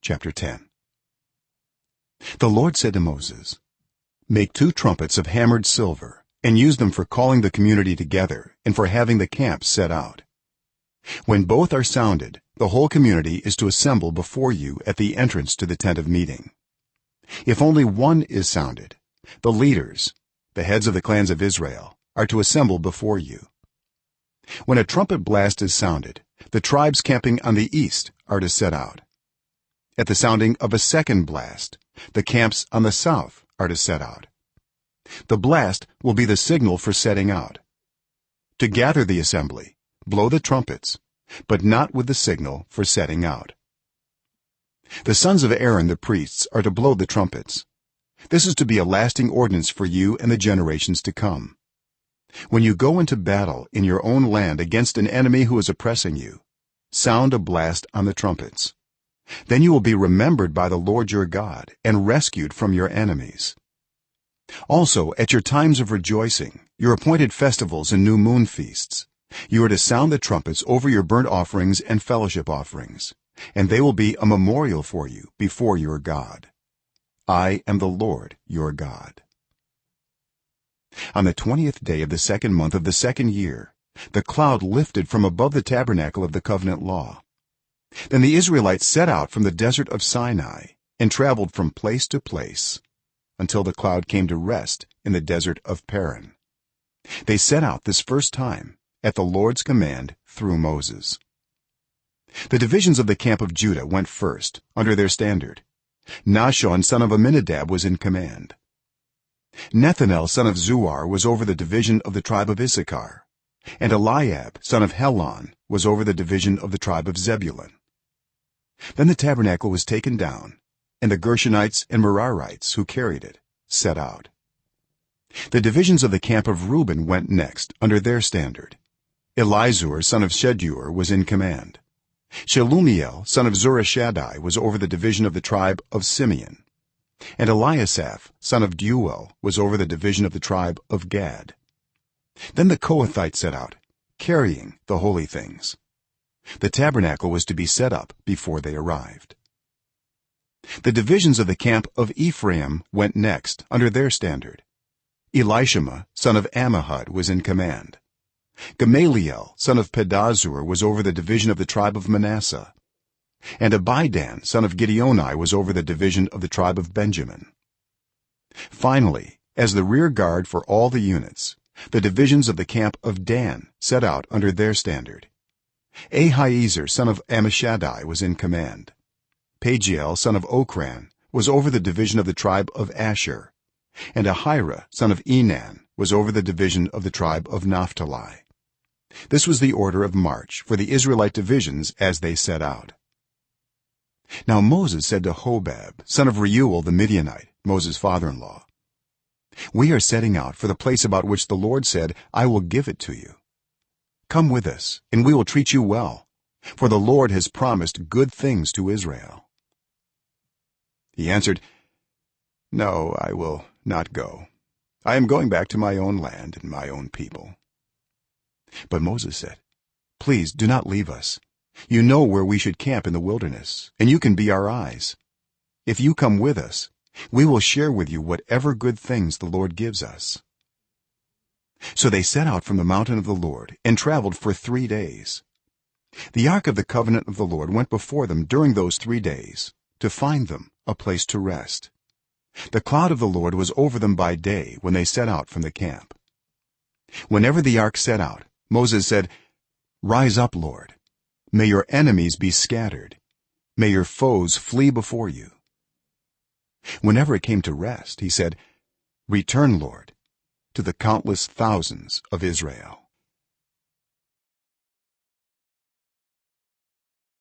chapter 10. The Lord said to Moses, make 2 trumpets of hammered silver and use them for calling the community together and for having the camp set out. When both are sounded, the whole community is to assemble before you at the entrance to the tent of meeting. If only one is sounded, the leaders, the heads of the clans of Israel, are to assemble before you. When a trumpet blast is sounded, the tribes camping on the east are to set out. At the sounding of a second blast, the camps on the south are to set out. The blast will be the signal for setting out. To gather the assembly, blow the trumpets, but not with the signal for setting out. The sons of Aaron the priests are to blow the trumpets. This is to be a lasting ordinance for you and the generations to come. When you go into battle in your own land against an enemy who is oppressing you, sound a blast on the trumpets. Then you will be remembered by the Lord your God and rescued from your enemies. Also, at your times of rejoicing, your appointed festivals and new moon feasts, you are to sound the trumpets over your burnt offerings and fellowship offerings, and they will be a memorial for you before your God. I am the Lord your God. On the 20th day of the 2nd month of the 2nd year, the cloud lifted from above the tabernacle of the covenant law. Then the Israelites set out from the desert of Sinai and traveled from place to place until the cloud came to rest in the desert of Paran. They set out this first time at the Lord's command through Moses. The divisions of the camp of Judah went first under their standard. Nahshon son of Amminadab was in command. Nethanel son of Zuar was over the division of the tribe of Issachar, and Eliab son of Helon was over the division of the tribe of Zebulun. Then the tabernacle was taken down, and the Gershonites and Merarites who carried it set out. The divisions of the camp of Reuben went next under their standard. Elizur son of Shedeur was in command. Shelumiel son of Zurishaddai was over the division of the tribe of Simeon, and Eliasaph son of Deuel was over the division of the tribe of Gad. Then the Kohathites set out, carrying the holy things. The tabernacle was to be set up before they arrived. The divisions of the camp of Ephraim went next under their standard. Elishama son of Ammihud was in command. Gamaliel son of Pedazur was over the division of the tribe of Manasseh, and Abidan son of Gideoni was over the division of the tribe of Benjamin. Finally, as the rear guard for all the units, the divisions of the camp of Dan set out under their standard. Ahiezer son of Ammishaddai was in command. Pagiel son of Okran was over the division of the tribe of Asher, and Ahira son of Enan was over the division of the tribe of Naphtali. This was the order of march for the Israelite divisions as they set out. Now Moses said to Hobab son of Reuel the Midianite, Moses' father-in-law, we are setting out for the place about which the Lord said, I will give it to you. Come with us, and we will treat you well, for the Lord has promised good things to Israel. He answered, no, I will not go. I am going back to my own land and my own people. But Moses said, please do not leave us. You know where we should camp in the wilderness, and you can be our eyes. If you come with us, we will share with you whatever good things the Lord gives us. So they set out from the mountain of the Lord and traveled for 3 days. The ark of the covenant of the Lord went before them during those 3 days to find them a place to rest. The cloud of the Lord was over them by day when they set out from the camp. Whenever the ark set out, Moses said, rise up, Lord. May your enemies be scattered. May your foes flee before you. Whenever it came to rest, he said, return, Lord, to the countless thousands of Israel.